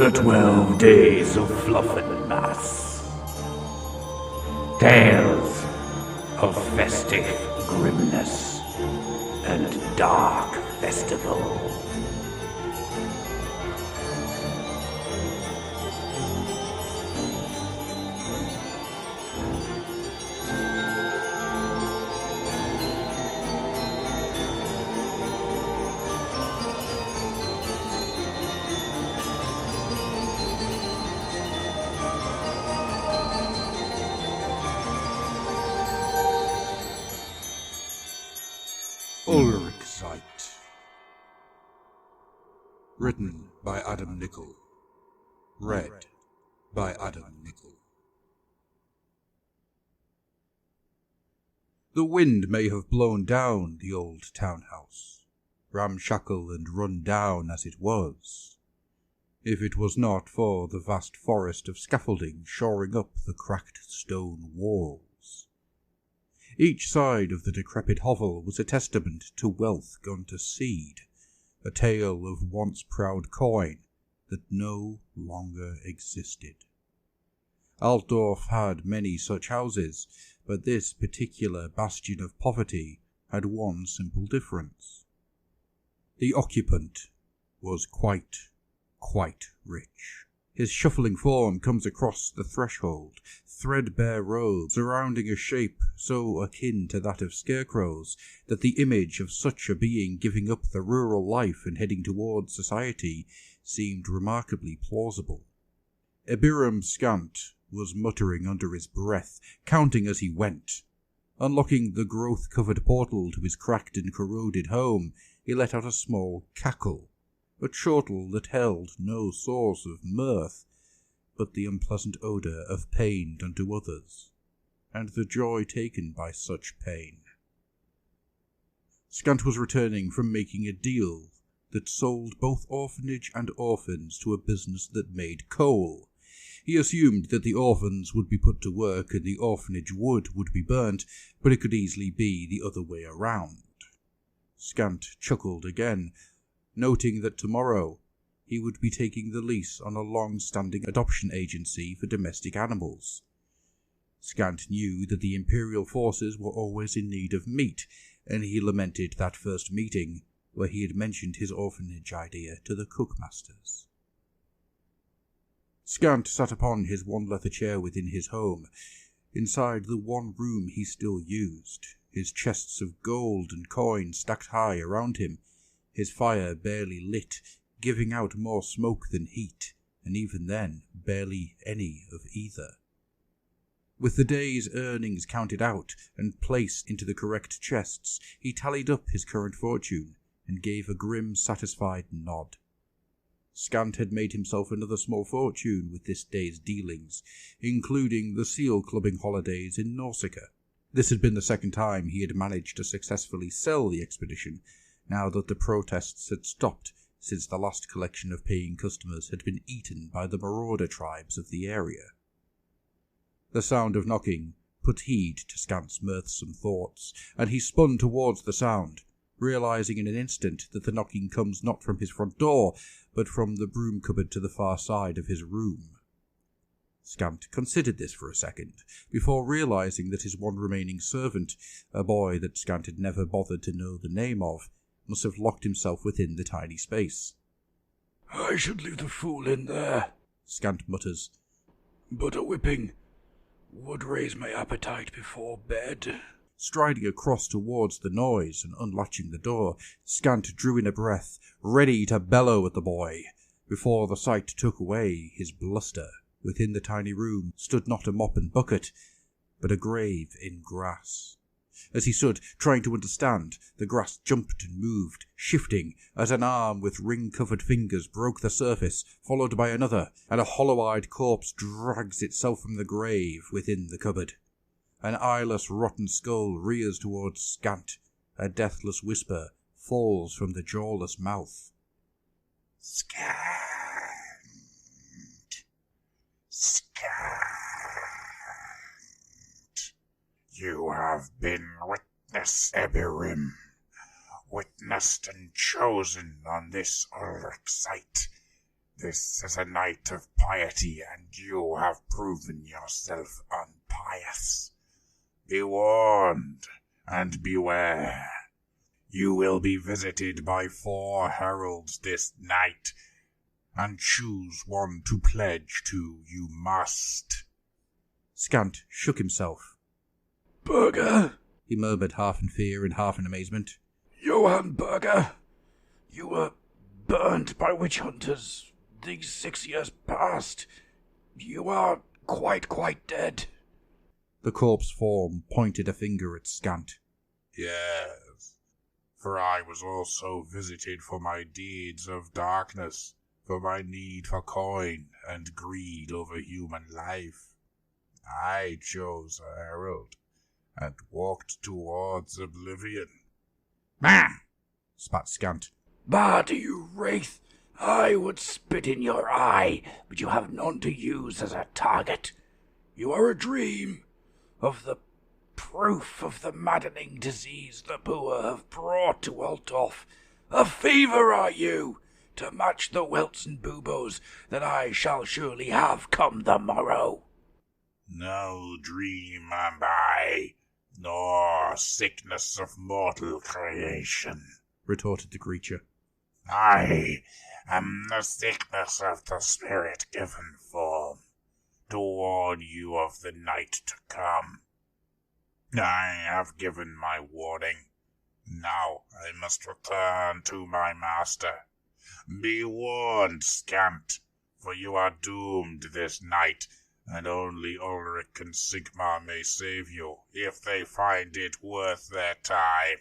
The 12 Days of FLUFFENMASS. Tales of festive grimness and dark festival. ULRICZEIT. Written by Adam Nichol. Read by Adam Nichol. The wind may have blown down the old townhouse, ramshackle and run down as it was, if it was not for the vast forest of scaffolding shoring up the cracked stone walls. Each side of the decrepit hovel was a testament to wealth gone to seed, a tale of once proud coin that no longer existed. Altdorf had many such houses, but this particular bastion of poverty had one simple difference. The occupant was quite rich. His shuffling form comes across the threshold, threadbare robes surrounding a shape so akin to that of scarecrows that the image of such a being giving up the rural life and heading towards society seemed remarkably plausible. Abiram Scant was muttering under his breath, counting as he went. Unlocking the growth-covered portal to his cracked and corroded home, he let out a small cackle, a chortle that held no source of mirth, but the unpleasant odour of pain done to others, and the joy taken by such pain. Scant was returning from making a deal that sold both orphanage and orphans to a business that made coal. He assumed that the orphans would be put to work and the orphanage wood would be burnt, but it could easily be the other way around. Scant chuckled again, noting that tomorrow he would be taking the lease on a long-standing adoption agency for domestic animals. Scant knew that the Imperial forces were always in need of meat, and he lamented that first meeting where he had mentioned his orphanage idea to the cookmasters. Scant sat upon his one leather chair within his home, inside the one room he still used, his chests of gold and coin stacked high around him, his fire barely lit, giving out more smoke than heat, and even then, barely any of either. With the day's earnings counted out and placed into the correct chests, he tallied up his current fortune and gave a grim, satisfied nod. Scant had made himself another small fortune with this day's dealings, including the seal clubbing holidays in Nausicaa. This had been the second time he had managed to successfully sell the expedition, now that the protests had stopped since the last collection of paying customers had been eaten by the marauder tribes of the area. The sound of knocking put heed to Scant's mirthsome thoughts, and he spun towards the sound, realizing in an instant that the knocking comes not from his front door, but from the broom cupboard to the far side of his room. Scant considered this for a second, before realizing that his one remaining servant, a boy that Scant had never bothered to know the name of, must have locked himself within the tiny space. "I should leave the fool in there," Scant mutters, "but a whipping would raise my appetite before bed." Striding across towards the noise and unlatching the door, Scant drew in a breath, ready to bellow at the boy. Before the sight took away his bluster, within the tiny room stood not a mop and bucket, but a grave in grass. As he stood, trying to understand, the grass jumped and moved, shifting, as an arm with ring-covered fingers broke the surface, followed by another, and a hollow-eyed corpse drags itself from the grave within the cupboard. An eyeless, rotten skull rears towards Scant. A deathless whisper falls from the jawless mouth. "Scant! Scant! You have been witness, Abiram. Witnessed and chosen on this ULRICZEIT This is a night of piety, and you have proven yourself unpious. Be warned, and beware. You will be visited by 4 heralds this night, and choose one to pledge to you must. Scant shook himself. Burger? He murmured, half in fear and half in amazement. Johann Burger? You were burnt by witch hunters these 6 years past. You are quite dead. The corpse form pointed a finger at Scant. Yes, for I was also visited for my deeds of darkness, for my need for coin and greed over human life. I chose a herald and walked towards oblivion. "Bah!" spat Scant. Bah to you, Wraith! I would spit in your eye, but you have none to use as a target. You are a dream of the proof of the maddening disease the poor have brought to Altdorf. A fever are you, to match the welts and buboes that I shall surely have come the morrow. No dream am I, nor sickness of mortal creation, retorted the creature. I am the sickness of the spirit-given form, to warn you of the night to come. I have given my warning. Now I must return to my master. Be warned, Scant, for you are doomed this night, and only Ulrich and Sigmar may save you if they find it worth their time.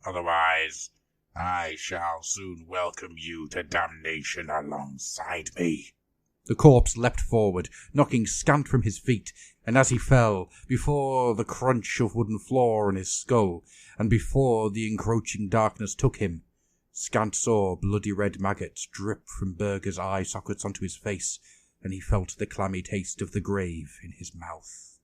Otherwise, I shall soon welcome you to damnation alongside me. The corpse leapt forward, knocking Scant from his feet, and as he fell, before the crunch of wooden floor on his skull, and before the encroaching darkness took him, Scant saw bloody red maggots drip from Burger's eye sockets onto his face, and he felt the clammy taste of the grave in his mouth.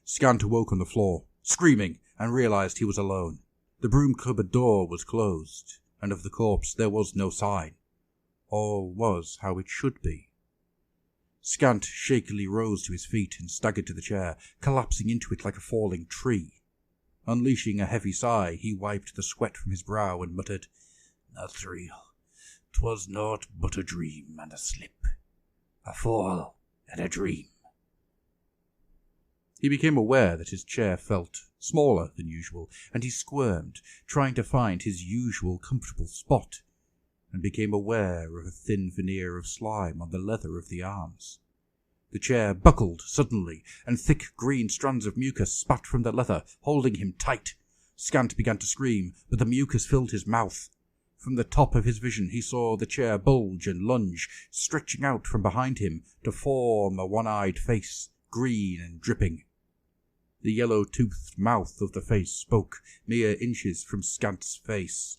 Scant awoke on the floor, screaming, and realized he was alone. The broom cupboard door was closed, and of the corpse there was no sign. All was how it should be. Scant shakily rose to his feet and staggered to the chair, collapsing into it like a falling tree. Unleashing a heavy sigh, he wiped the sweat from his brow and muttered, "Not real. 'Twas naught but a dream and a slip. A fall and a dream." He became aware that his chair felt smaller than usual, and he squirmed, trying to find his usual comfortable spot, and became aware of a thin veneer of slime on the leather of the arms. The chair buckled suddenly, and thick green strands of mucus spat from the leather, holding him tight. Scant began to scream, but the mucus filled his mouth. From the top of his vision he saw the chair bulge and lunge, stretching out from behind him to form a one-eyed face, green and dripping. The yellow-toothed mouth of the face spoke, mere inches from Scant's face.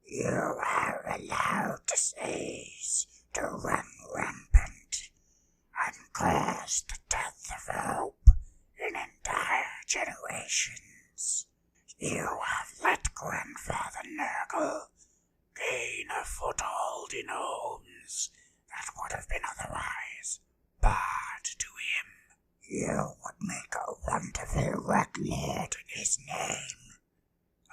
"You are allowed to seize, to run rampant, and cause the death of hope in entire generations. You have let Grandfather Nurgle gain a foothold in homes that would have been otherwise barred to him. You would make a wonderful reclord in his name.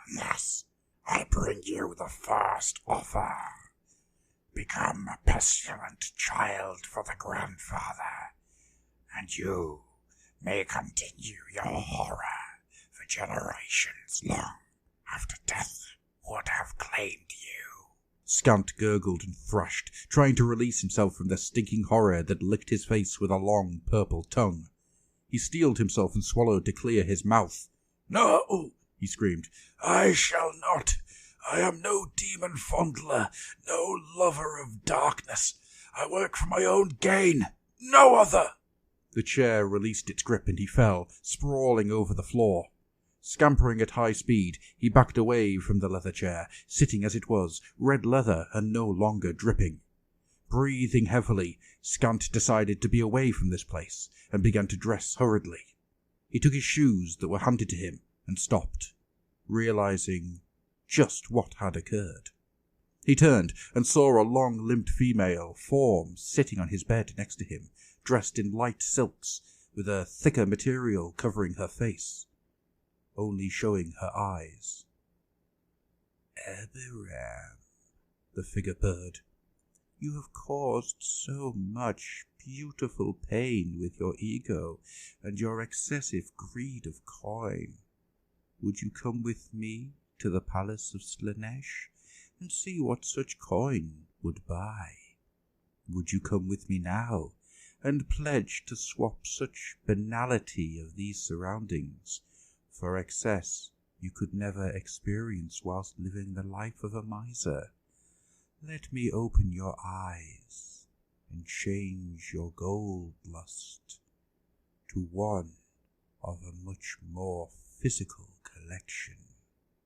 And thus I bring you the first offer. Become a pestilent child for the grandfather, and you may continue your horror for generations long after death would have claimed you." Scant gurgled and thrashed, trying to release himself from the stinking horror that licked his face with a long purple tongue. He steeled himself and swallowed to clear his mouth. "No," he screamed. "I shall not. I am no demon fondler, no lover of darkness. I work for my own gain, no other." The chair released its grip and he fell, sprawling over the floor. Scampering at high speed, he backed away from the leather chair, sitting as it was, red leather and no longer dripping. Breathing heavily, Scant decided to be away from this place, and began to dress hurriedly. He took his shoes that were handed to him, and stopped, realizing just what had occurred. He turned and saw a long-limbed female form sitting on his bed next to him, dressed in light silks, with a thicker material covering her face, only showing her eyes. "Abiram," the figure purred, "you have caused so much beautiful pain with your ego and your excessive greed of coin. Would you come with me to the palace of Slanesh and see what such coin would buy? Would you come with me now and pledge to swap such banality of these surroundings for excess you could never experience whilst living the life of a miser? Let me open your eyes and change your gold lust to one of a much more physical collection."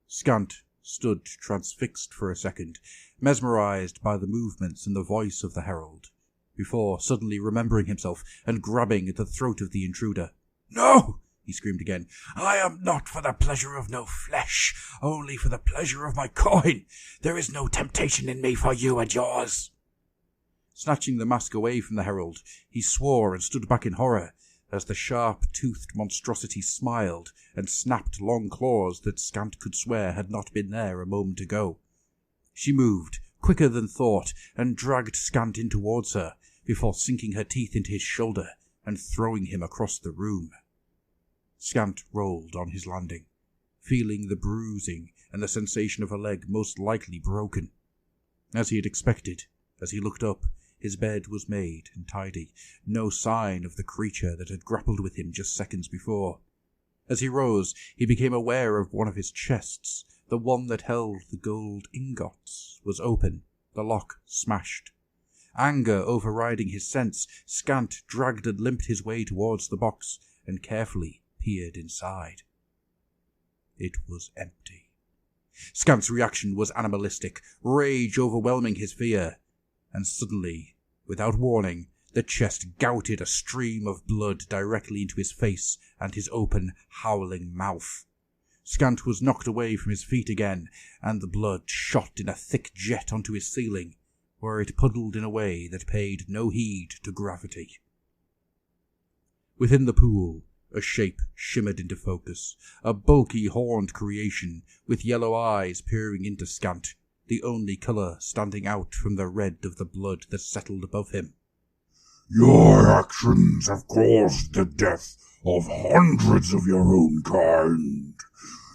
Scant stood transfixed for a second, mesmerized by the movements and the voice of the herald, before suddenly remembering himself and grabbing at the throat of the intruder. "No!" he screamed again. "I am not for the pleasure of no flesh, only for the pleasure of my coin. There is no temptation in me for you and yours." Snatching the mask away from the herald, he swore and stood back in horror as the sharp-toothed monstrosity smiled and snapped long claws that Scant could swear had not been there a moment ago. She moved, quicker than thought, and dragged Scant in towards her, before sinking her teeth into his shoulder and throwing him across the room. Scant rolled on his landing, feeling the bruising and the sensation of a leg most likely broken. As he had expected, as he looked up, his bed was made and tidy, no sign of the creature that had grappled with him just seconds before. As he rose, he became aware of one of his chests, the one that held the gold ingots, was open, the lock smashed. Anger overriding his sense, Scant dragged and limped his way towards the box and carefully peered inside. It was empty. Scant's reaction was animalistic, rage overwhelming his fear. And suddenly, without warning, the chest gouted a stream of blood directly into his face and his open, howling mouth. Scant was knocked away from his feet again, and the blood shot in a thick jet onto his ceiling, where it puddled in a way that paid no heed to gravity. Within the pool, a shape shimmered into focus, a bulky, horned creation with yellow eyes peering into Scant, the only colour standing out from the red of the blood that settled above him. "Your actions have caused the death of hundreds of your own kind.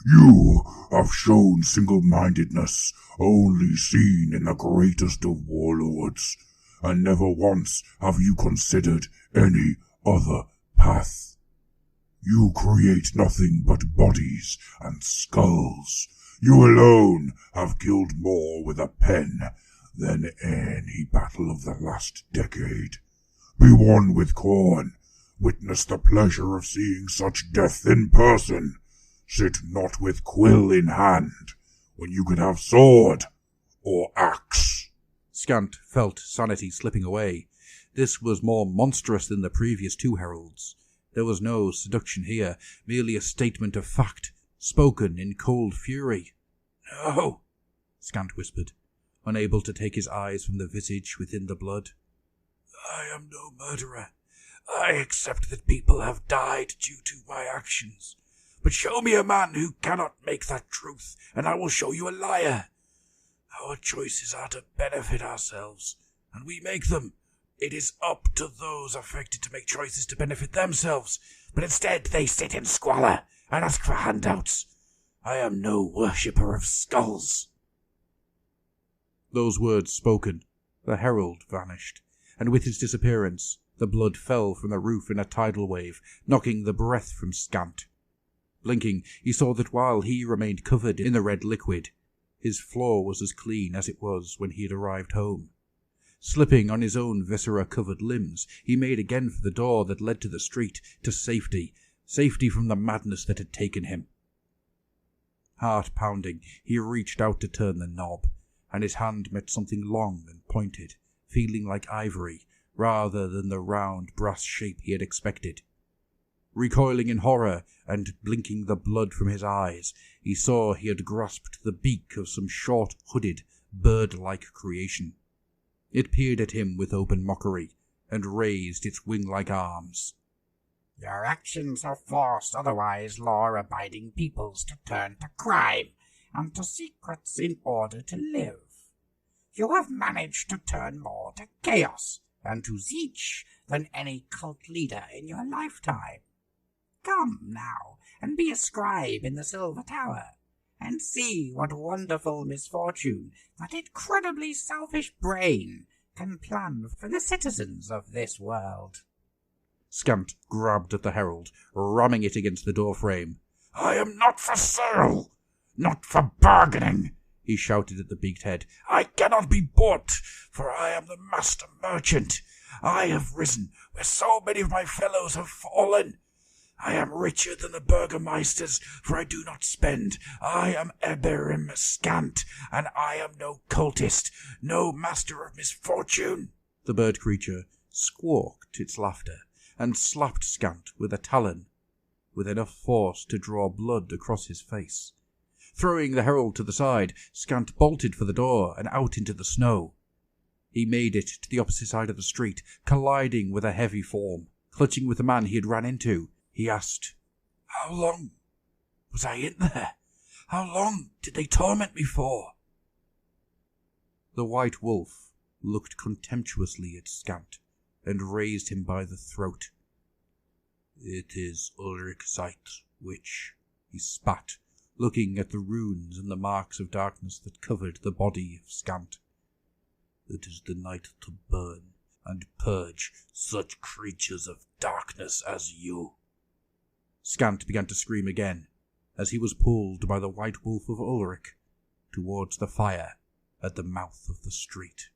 You have shown single-mindedness only seen in the greatest of warlords, and never once have you considered any other path. You create nothing but bodies and skulls. You alone have killed more with a pen than any battle of the last decade. Be one with Khorne. Witness the pleasure of seeing such death in person. Sit not with quill in hand, when you could have sword or axe." Scant felt sanity slipping away. This was more monstrous than the previous two heralds. There was no seduction here, merely a statement of fact, spoken in cold fury. "No," Scant whispered, unable to take his eyes from the visage within the blood. "I am no murderer. I accept that people have died due to my actions. But show me a man who cannot make that truth, and I will show you a liar. Our choices are to benefit ourselves, and we make them. It is up to those affected to make choices to benefit themselves, but instead they sit in squalor and ask for handouts. I am no worshipper of skulls." Those words spoken, the herald vanished, and with his disappearance, the blood fell from the roof in a tidal wave, knocking the breath from Scant. Blinking, he saw that while he remained covered in the red liquid, his floor was as clean as it was when he had arrived home. Slipping on his own viscera-covered limbs, he made again for the door that led to the street, to safety from the madness that had taken him. Heart pounding, he reached out to turn the knob, and his hand met something long and pointed, feeling like ivory, rather than the round brass shape he had expected. Recoiling in horror and blinking the blood from his eyes, he saw he had grasped the beak of some short-hooded, bird-like creation. It peered at him with open mockery, and raised its wing-like arms. Your actions have forced otherwise law-abiding peoples to turn to crime and to secrets in order to live. You have managed to turn more to chaos and to Zeech than any cult leader in your lifetime. Come now and be a scribe in the Silver Tower, and see what wonderful misfortune that incredibly selfish brain can plan for the citizens of this world. Scant grabbed at the herald, ramming it against the doorframe. I am not for sale, not for bargaining, he shouted at the beaked head. I cannot be bought, for I am the master merchant. I have risen where so many of my fellows have fallen. I am richer than the burgomeisters, for I do not spend. I am Eberim Scant, and I am no cultist, no master of misfortune. The bird creature squawked its laughter, and slapped Scant with a talon, with enough force to draw blood across his face. Throwing the herald to the side, Scant bolted for the door and out into the snow. He made it to the opposite side of the street, colliding with a heavy form. Clutching with the man he had ran into, he asked, How long was I in there? How long did they torment me for? The white wolf looked contemptuously at Scant, and raised him by the throat. It is ULRICZEIT, witch, he spat, looking at the runes and the marks of darkness that covered the body of Scant. It is the night to burn and purge such creatures of darkness as you. Scant began to scream again, as he was pulled by the white wolf of Ulrich towards the fire at the mouth of the street.